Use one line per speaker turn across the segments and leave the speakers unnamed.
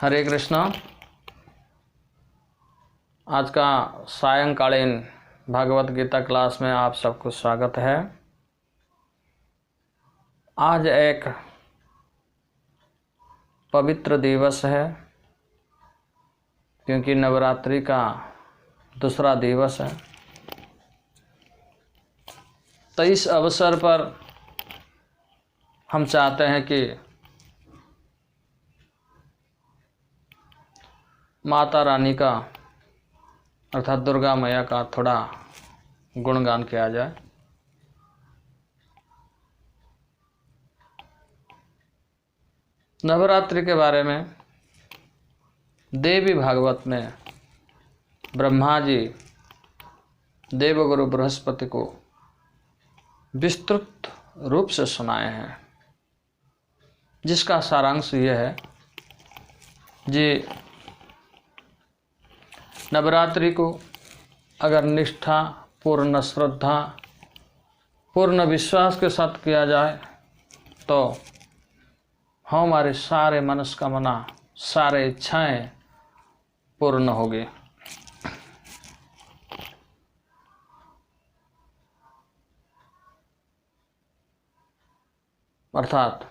हरे कृष्णा। आज का सायंकालीन भागवत गीता क्लास में आप सबको स्वागत है। आज एक पवित्र दिवस है क्योंकि नवरात्रि का दूसरा दिवस है। तो इस अवसर पर हम चाहते हैं कि माता रानी का अर्थात दुर्गा मैया का थोड़ा गुणगान किया जाए। नवरात्रि के बारे में देवी भागवत में ब्रह्मा जी देवगुरु बृहस्पति को विस्तृत रूप से सुनाए हैं, जिसका सारांश यह है जी नवरात्रि को अगर निष्ठा, पूर्ण श्रद्धा, पूर्ण विश्वास के साथ किया जाए तो हमारे सारे मनस्कामना, सारे इच्छाएं पूर्ण होगी। अर्थात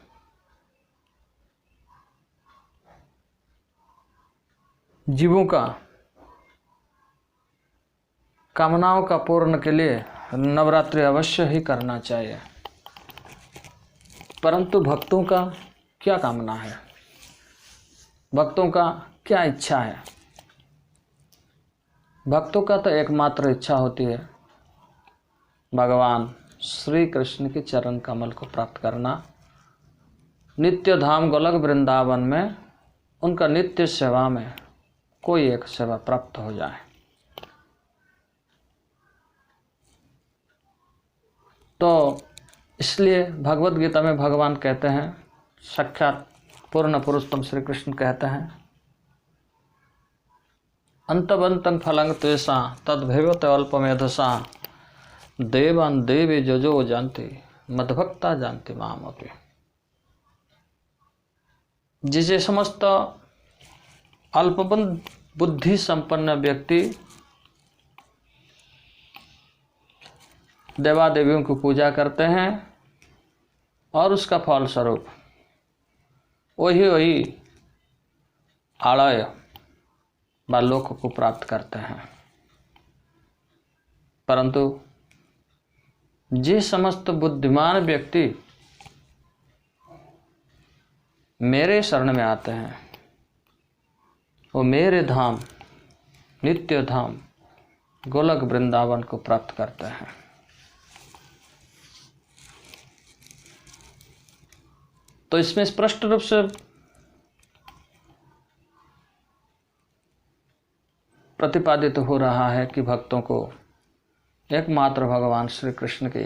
जीवों का कामनाओं का पूर्ण के लिए नवरात्रि अवश्य ही करना चाहिए। परंतु भक्तों का क्या कामना है, भक्तों का क्या इच्छा है? भक्तों का तो एकमात्र इच्छा होती है भगवान श्री कृष्ण के चरण कमल को प्राप्त करना, नित्य धाम गोलक वृंदावन में उनका नित्य सेवा में कोई एक सेवा प्राप्त हो जाए। तो इसलिए भगवत गीता में भगवान कहते हैं, साक्षात पूर्ण पुरुषोत्तम श्री कृष्ण कहते हैं, अंतबंतं फलं तेषा तद्भवत अल्पमेधसा देवान् देवी जो जानति मद्भक्ता जानति मामपि। जिसे समस्त अल्पबंध बुद्धि संपन्न व्यक्ति देवा देवियों की पूजा करते हैं और उसका फल स्वरूप वही आलय व लोक को प्राप्त करते हैं। परंतु जे समस्त बुद्धिमान व्यक्ति मेरे शरण में आते हैं वो मेरे धाम नित्य धाम गोलक वृंदावन को प्राप्त करते हैं। तो इसमें स्पष्ट रूप से प्रतिपादित हो रहा है कि भक्तों को एकमात्र भगवान श्री कृष्ण के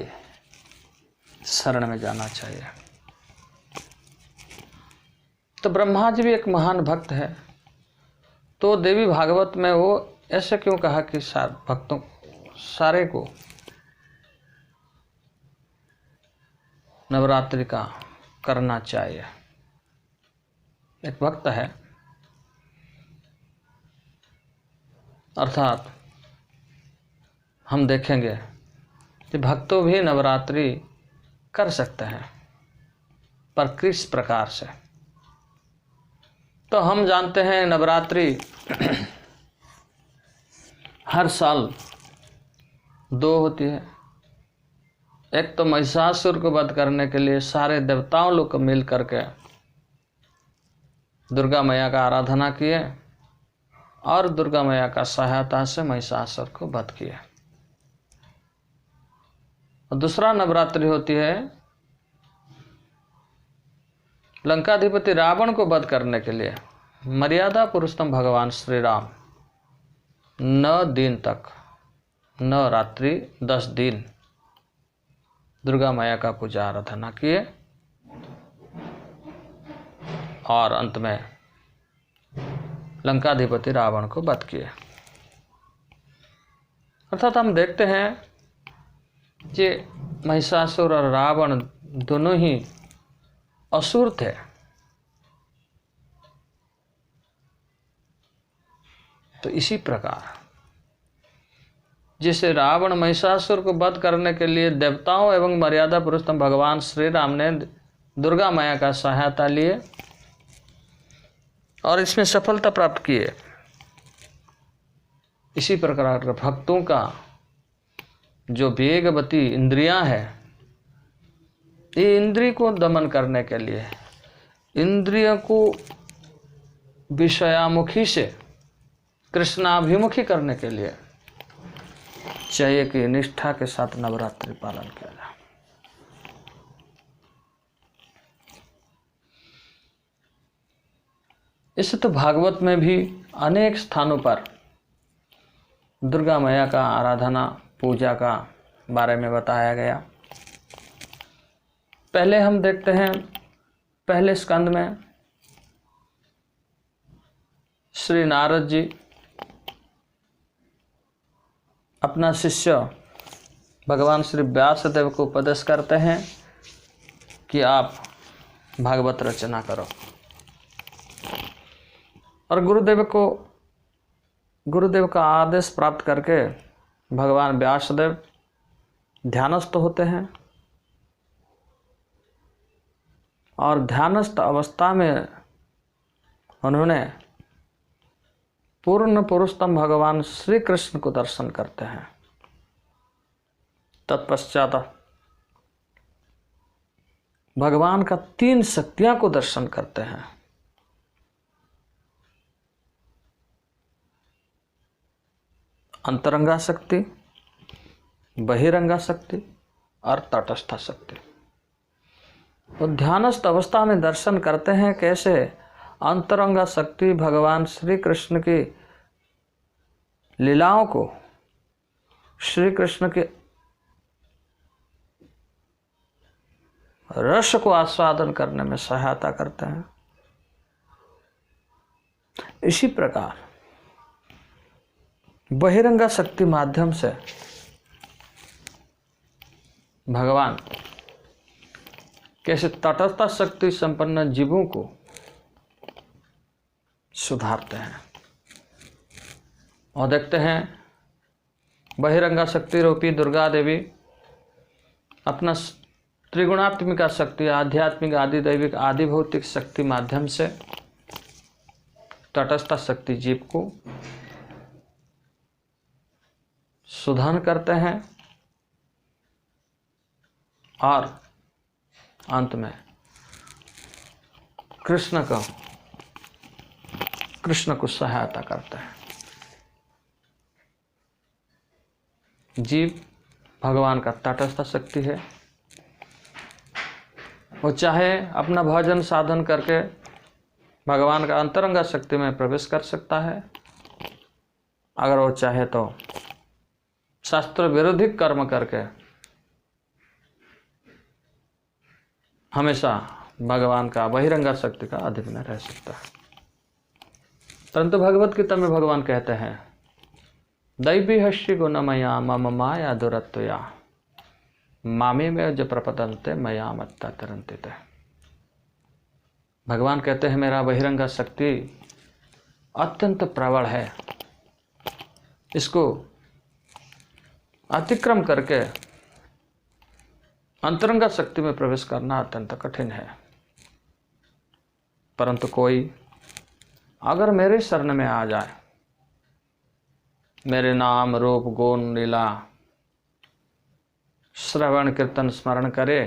शरण में जाना चाहिए। तो ब्रह्मा जी भी एक महान भक्त है, तो देवी भागवत में वो ऐसे क्यों कहा कि भक्तों सारे को नवरात्रि का करना चाहिए। एक भक्त है, अर्थात हम देखेंगे कि भक्तों भी नवरात्रि कर सकते हैं, पर किस प्रकार से? तो हम जानते हैं नवरात्रि हर साल 2 होती है। एक तो महिषासुर को वध करने के लिए सारे देवताओं लोग को मिल करके दुर्गा मैया का आराधना किए और दुर्गा मैया का सहायता से महिषासुर को वध किए। और दूसरा नवरात्रि होती है लंकाधिपति रावण को वध करने के लिए मर्यादा पुरुषोत्तम भगवान श्री राम 9 दिन तक, 9 रात्रि 10 दिन दुर्गा मैया का पूजा आराधना किए और अंत में लंकाधिपति रावण को वध किए। अर्थात हम देखते हैं कि महिषासुर और रावण दोनों ही असुर थे, तो इसी प्रकार जिसे रावण महिषासुर को वध करने के लिए देवताओं एवं मर्यादा पुरुषोत्तम भगवान श्री राम ने दुर्गा माया का सहायता लिए और इसमें सफलता प्राप्त किए, इसी प्रकार भक्तों का जो वेगवती इंद्रियां है, ये इंद्रिय को दमन करने के लिए, इंद्रियों को विषयामुखी से कृष्णाभिमुखी करने के लिए चाहिए कि निष्ठा के साथ नवरात्रि पालन किया जाए। इससे तो भागवत में भी अनेक स्थानों पर दुर्गा मैया का आराधना पूजा का बारे में बताया गया। पहले हम देखते हैं पहले स्कंद में श्री नारद जी अपना शिष्य भगवान श्री व्यासदेव को उपदेश करते हैं कि आप भागवत रचना करो, और गुरुदेव का आदेश प्राप्त करके भगवान व्यासदेव ध्यानस्थ होते हैं और ध्यानस्थ अवस्था में उन्होंने पूर्ण पुरुषोत्तम भगवान श्री कृष्ण को दर्शन करते हैं। तत्पश्चात भगवान का 3 शक्तियां को दर्शन करते हैं। अंतरंगा शक्ति, बहिरंगा शक्ति और तटस्थ शक्ति। तो ध्यानस्थ अवस्था में दर्शन करते हैं कैसे अंतरंगा शक्ति भगवान श्री कृष्ण की लीलाओं को, श्री कृष्ण के रस को आस्वादन करने में सहायता करते हैं। इसी प्रकार बहिरंगा शक्ति माध्यम से भगवान कैसे तटस्थ शक्ति संपन्न जीवों को सुधारते हैं। और देखते हैं बहिरंगा शक्ति रूपी दुर्गा देवी अपना त्रिगुणात्मिका शक्ति, आध्यात्मिक, आदि दैविक, आदि भौतिक शक्ति माध्यम से तटस्थ शक्ति जीव को सुधार करते हैं और अंत में कृष्ण को सहायता करते हैं। जीव भगवान का तटस्थ शक्ति है, वो चाहे अपना भजन साधन करके भगवान का अंतरंगा शक्ति में प्रवेश कर सकता है, अगर वो चाहे तो शास्त्र विरोधी कर्म करके हमेशा भगवान का बहिरंगा शक्ति का अधीन में रह सकता है। परंतु भगवत गीता में भगवान कहते हैं दैवी हस्यि गुणमया मम माया दुरत्वया मामे में जो प्रपतन्ते मया मत्ता तरन्ते। भगवान कहते हैं मेरा बहिरंगा शक्ति अत्यंत प्रबल है, इसको अतिक्रम करके अंतरंगा शक्ति में प्रवेश करना अत्यंत कठिन है। परंतु कोई अगर मेरे शरण में आ जाए, मेरे नाम रूप गुण लीला श्रवण कीर्तन स्मरण करे,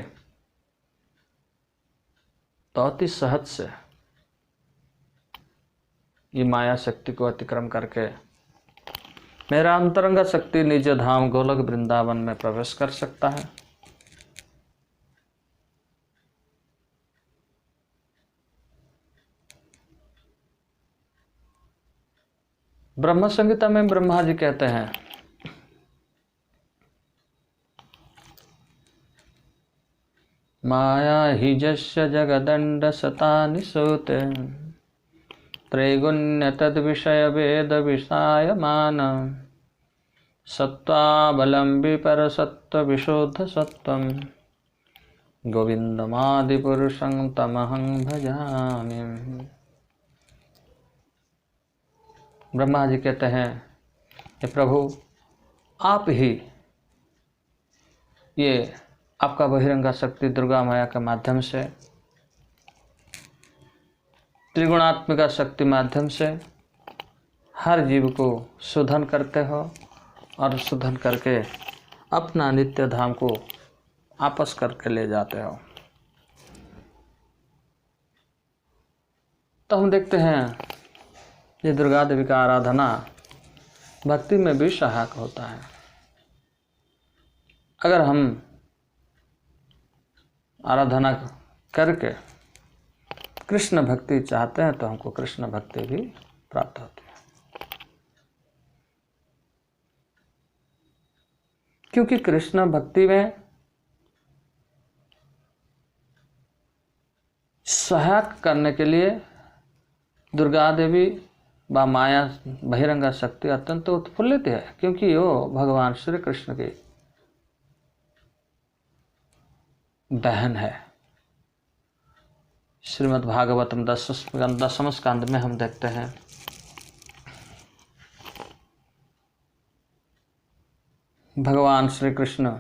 तो अति सहज से ये माया शक्ति को अतिक्रम करके मेरा अंतरंगा शक्ति निज धाम गोलक वृंदावन में प्रवेश कर सकता है। ब्रह्म संहिता में ब्रह्मा जी कहते हैं माया हि जस्य जगदंड शतानि सूते त्रैगुण्य तद विषय वेद विषायमान सत्वावलंबी पर सत्व विशुद्ध सत्वम गोविंदमादि पुरुषं तमहं भजामि। ब्रह्मा जी कहते हैं कि प्रभु आप ही ये आपका बहिरंगा शक्ति दुर्गा माया के माध्यम से, त्रिगुणात्मिका शक्ति माध्यम से हर जीव को शोधन करते हो और शोधन करके अपना नित्य धाम को आपस करके ले जाते हो। तो हम देखते हैं ये दुर्गा देवी का आराधना भक्ति में भी सहायक होता है। अगर हम आराधना करके कृष्ण भक्ति चाहते हैं तो हमको कृष्ण भक्ति भी प्राप्त होती है, क्योंकि कृष्ण भक्ति में सहायक करने के लिए दुर्गा देवी व माया बहिरंगा शक्ति अत्यंत उत्फुल्लित है, क्योंकि वो भगवान श्री कृष्ण की बहन है। श्रीमद् भागवतम 10वें स्कंद में हम देखते हैं भगवान श्री कृष्ण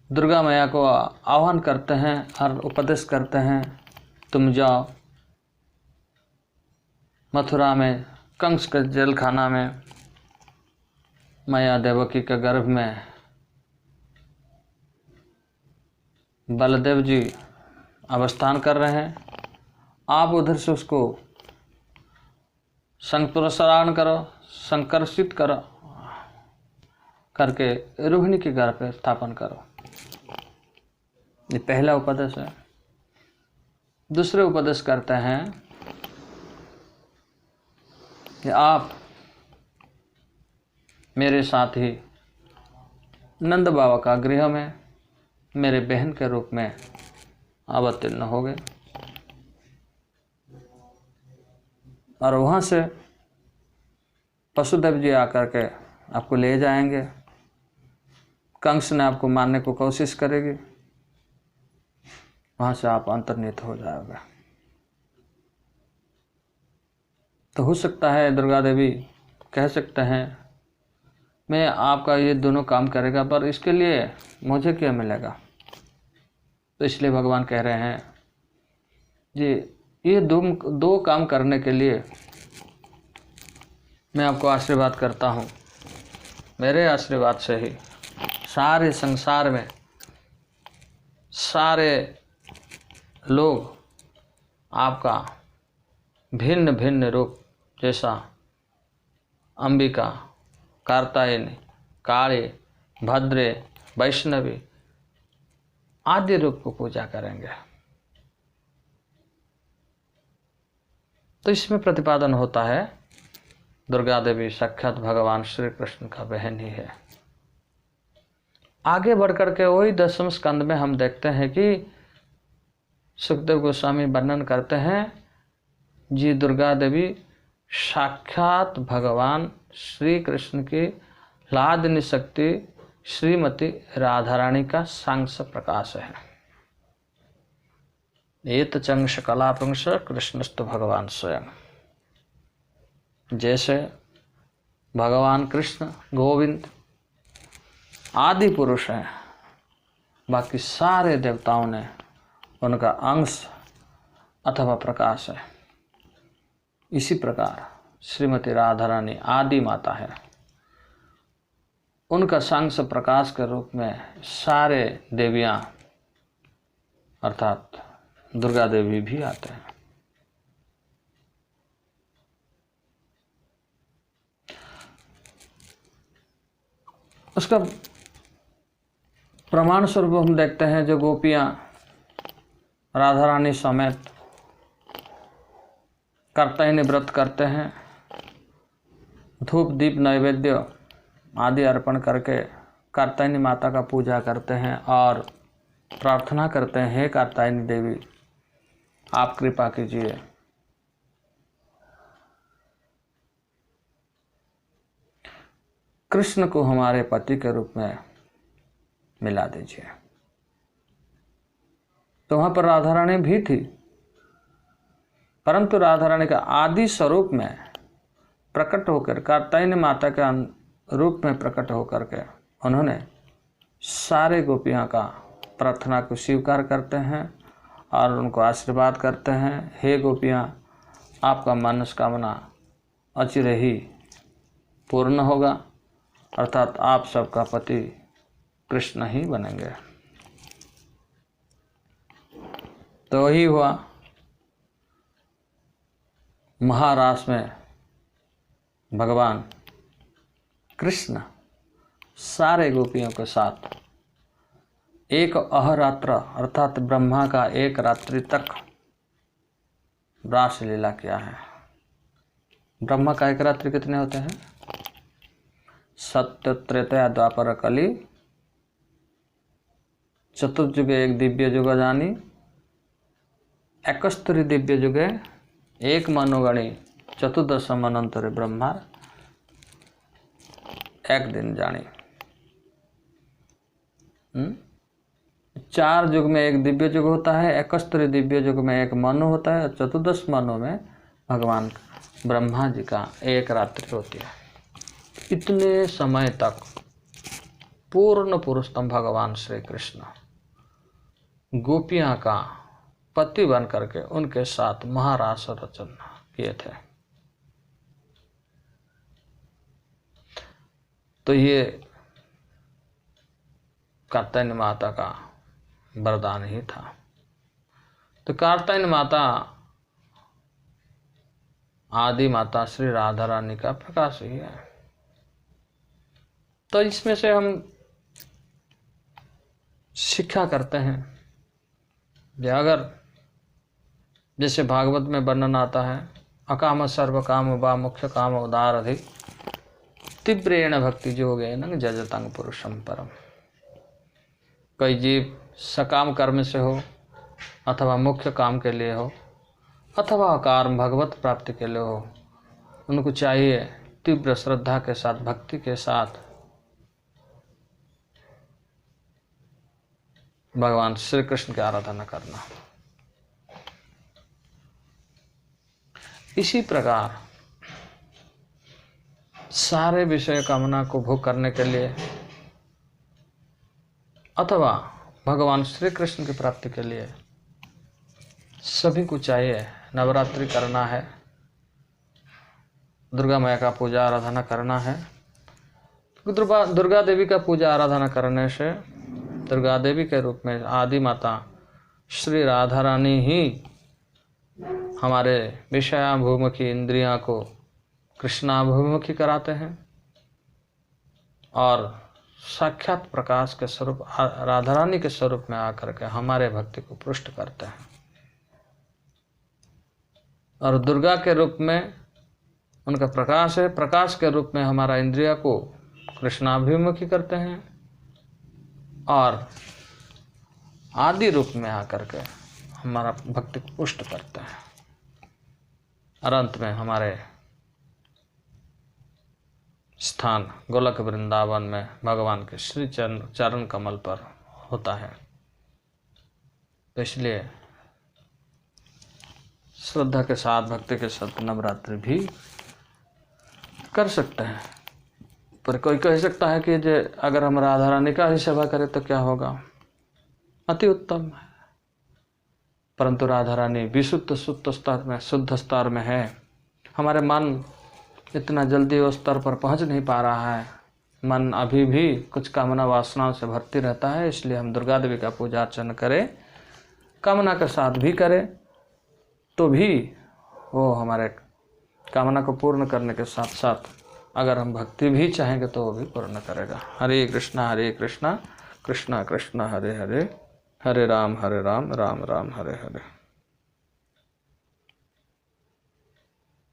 दुर्गा मैया को आह्वान करते हैं और उपदेश करते हैं, तुम जाओ मथुरा में कंस के जेल खाना में मैया देवकी के गर्भ में बलदेव जी अवस्थान कर रहे हैं, आप उधर से उसको संप्रसारण करो, संकर्षित करो करके रोहिणी के घर पे स्थापन करो। ये पहला उपदेश है। दूसरे उपदेश करते हैं कि आप मेरे साथ ही नंद बाबा का गृह में मेरे बहन के रूप में अवतीर्ण हो गए और वहाँ से वसुदेव जी आकर के आपको ले जाएंगे। कंस ने आपको मारने को कोशिश करेगी, वहाँ से आप अंतर्निहित हो जाओगे। तो हो सकता है दुर्गा देवी कह सकते हैं मैं आपका ये दोनों काम करेगा, पर इसके लिए मुझे क्या मिलेगा। तो इसलिए भगवान कह रहे हैं जी ये दो काम करने के लिए मैं आपको आशीर्वाद करता हूँ। मेरे आशीर्वाद से ही सारे संसार में सारे लोग आपका भिन्न भिन्न रूप जैसा अंबिका, कार्त्यायनी, काली, भद्रे, वैष्णवी आदि रूप को पूजा करेंगे। तो इसमें प्रतिपादन होता है दुर्गा देवी साक्षात भगवान श्री कृष्ण का बहन ही है। आगे बढ़कर के वही 10वें स्कंद में हम देखते हैं कि सुखदेव गोस्वामी वर्णन करते हैं जी दुर्गा देवी साक्षात भगवान श्री कृष्ण की लादिनी शक्ति श्रीमती राधा रानी का सांस प्रकाश है। एत चंश कलापंश कृष्णस्तु भगवान स्वयं। जैसे भगवान कृष्ण गोविंद आदि पुरुष हैं, बाकी सारे देवताओं ने उनका अंश अथवा प्रकाश है, इसी प्रकार श्रीमती राधा रानी आदि माता है। उनका सांस प्रकाश के रूप में सारे देवियां अर्थात दुर्गा देवी भी आते हैं। उसका प्रमाण स्वरूप हम देखते हैं जो गोपियां राधा रानी समेत कर्तव्य व्रत करते हैं, धूप दीप नैवेद्य आदि अर्पण करके कात्यायनी माता का पूजा करते हैं और प्रार्थना करते हैं, हे कात्यायनी देवी आप कृपा कीजिए। कृष्ण को हमारे पति के रूप में मिला दीजिए। तो वहां पर राधा रानी भी थी, परंतु राधा रानी का आदि स्वरूप में प्रकट होकर, कात्यायनी माता के रूप में प्रकट होकर के उन्होंने सारे गोपियों का प्रार्थना को स्वीकार करते हैं और उनको आशीर्वाद करते हैं, हे गोपियाँ, आपका मनस्कामना अचिर ही पूर्ण होगा, अर्थात आप सबका पति कृष्ण ही बनेंगे। तो वही हुआ। महारास में भगवान कृष्ण सारे गोपियों के साथ एक अहरात्र अर्थात ब्रह्मा का एक रात्रि तक रास लीला किया है। ब्रह्मा का एक रात्रि कितने होते हैं? सत्य, त्रेता, द्वापर, कली, चतुर्युगे एक दिव्य युग जानी, एकस्तरी दिव्य युगे एक मनोगणी, चतुर्दश मनंतरे ब्रह्मा एक दिन जानी। 4 युग में एक दिव्य युग होता है, एकस्तरी दिव्य युग में एक मनु होता है, और चतुर्दश मनु में भगवान ब्रह्मा जी का एक रात्रि होती है। इतने समय तक पूर्ण पुरुषोत्तम भगवान श्री कृष्ण गोपियां का पति बन करके उनके साथ महारास रचना किए थे। तो ये कात्यायनी माता का वरदान ही था। तो कात्यायनी माता आदि माता श्री राधा रानी का प्रकाश ही है। तो इसमें से हम शिक्षा करते हैं कि अगर जैसे भागवत में वर्णन आता है, अकाम सर्व काम वा मुख्य काम उदार अधिक तीव्रेण भक्ति जोगेन जजतंग पुरुषम परम। कई जीव सकाम कर्म से हो अथवा मुख्य काम के लिए हो अथवा अकार भगवत प्राप्ति के लिए हो, उनको चाहिए तीव्र श्रद्धा के साथ, भक्ति के साथ भगवान श्री कृष्ण की आराधना करना। इसी प्रकार सारे विषय कामना को भोग करने के लिए अथवा भगवान श्री कृष्ण की प्राप्ति के लिए सभी को चाहिए नवरात्रि करना है, दुर्गा मैया का पूजा आराधना करना है। दुर्गा देवी का पूजा आराधना करने से दुर्गा देवी के रूप में आदि माता श्री राधा रानी ही हमारे विषयाभिमुखी इंद्रियां को कृष्णाभिमुखी कराते हैं और साक्षात प्रकाश के स्वरूप राधा रानी के स्वरूप में आकर के हमारे भक्ति को पुष्ट करते हैं। और दुर्गा के रूप में उनका प्रकाश है, प्रकाश के रूप में हमारा इंद्रिया को कृष्णाभिमुखी करते हैं और आदि रूप में आकर के हमारा भक्ति को पुष्ट करते हैं। और अंत में हमारे स्थान गोलक वृंदावन में भगवान के श्री चरण कमल पर होता है। तो इसलिए श्रद्धा के साथ, भक्ति के साथ नवरात्रि भी कर सकते हैं। पर कोई कह सकता है कि जे अगर हम राधा रानी का ही सेवा करें तो क्या होगा? अति उत्तम है, परंतु राधा रानी विशुद्ध शुद्ध स्तर में है। हमारे मन इतना जल्दी उस स्तर पर पहुंच नहीं पा रहा है, मन अभी भी कुछ कामना वासनाओं से भरती रहता है। इसलिए हम दुर्गा देवी का पूजा अर्चना करें, कामना के साथ भी करें तो भी वो हमारे कामना को पूर्ण करने के साथ साथ अगर हम भक्ति भी चाहेंगे तो वो भी पूर्ण करेगा। हरे कृष्णा कृष्णा कृष्णा हरे हरे, हरे राम राम राम हरे हरे।